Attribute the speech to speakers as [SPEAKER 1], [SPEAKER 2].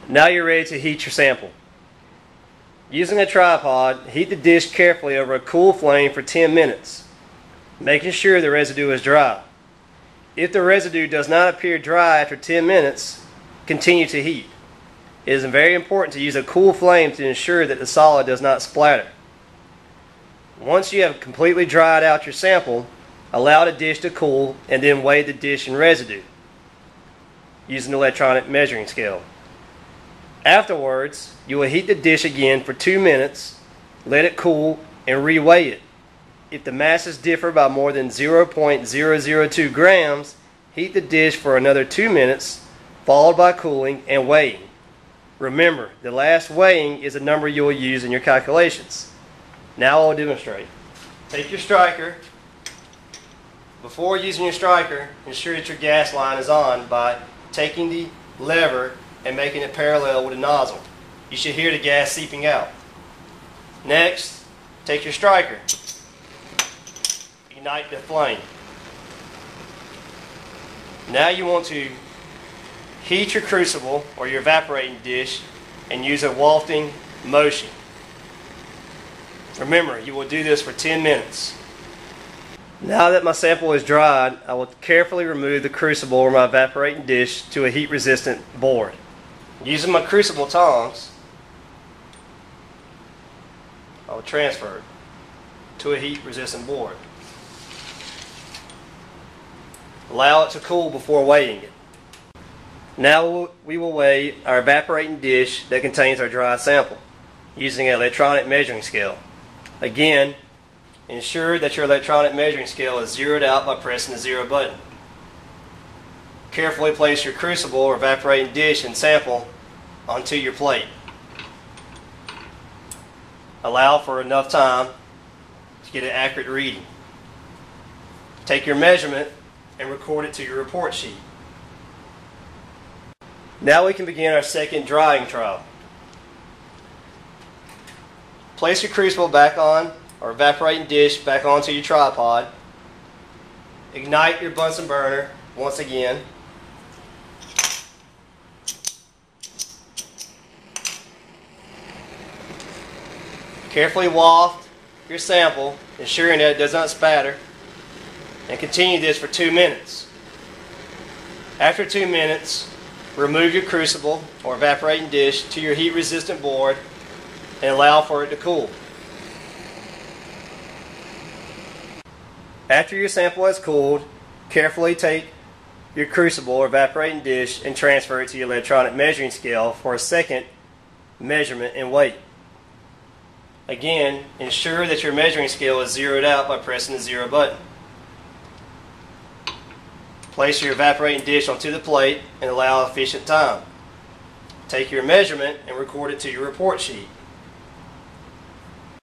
[SPEAKER 1] Now you're ready to heat your sample. Using a tripod, heat the dish carefully over a cool flame for 10 minutes, making sure the residue is dry. If the residue does not appear dry after 10 minutes, continue to heat. It is very important to use a cool flame to ensure that the solid does not splatter. Once you have completely dried out your sample, allow the dish to cool and then weigh the dish and residue using the electronic measuring scale. Afterwards, you will heat the dish again for 2 minutes, let it cool, and reweigh it. If the masses differ by more than 0.002 grams, heat the dish for another 2 minutes, followed by cooling and weighing. Remember, the last weighing is a number you will use in your calculations. Now I'll demonstrate. Take your striker. Before using your striker, ensure that your gas line is on by taking the lever and making it parallel with the nozzle. You should hear the gas seeping out. Next, take your striker. Ignite the flame. Now you want to heat your crucible or your evaporating dish and use a wafting motion. Remember, you will do this for 10 minutes. Now that my sample is dried, I will carefully remove the crucible or my evaporating dish to a heat-resistant board. Using my crucible tongs, I will transfer it to a heat-resistant board. Allow it to cool before weighing it. Now we will weigh our evaporating dish that contains our dry sample using an electronic measuring scale. Again, ensure that your electronic measuring scale is zeroed out by pressing the 0 button. Carefully place your crucible or evaporating dish and sample onto your plate. Allow for enough time to get an accurate reading. Take your measurement and record it to your report sheet. Now we can begin our second drying trial. Place your crucible back on, or evaporating dish back onto your tripod. Ignite your Bunsen burner once again. Carefully waft your sample, ensuring that it does not spatter, and continue this for 2 minutes. After 2 minutes, remove your crucible or evaporating dish to your heat-resistant board and allow for it to cool. After your sample has cooled, carefully take your crucible or evaporating dish and transfer it to your electronic measuring scale for a second measurement and weight. Again, ensure that your measuring scale is zeroed out by pressing the 0 button. Place your evaporating dish onto the plate and allow efficient time. Take your measurement and record it to your report sheet.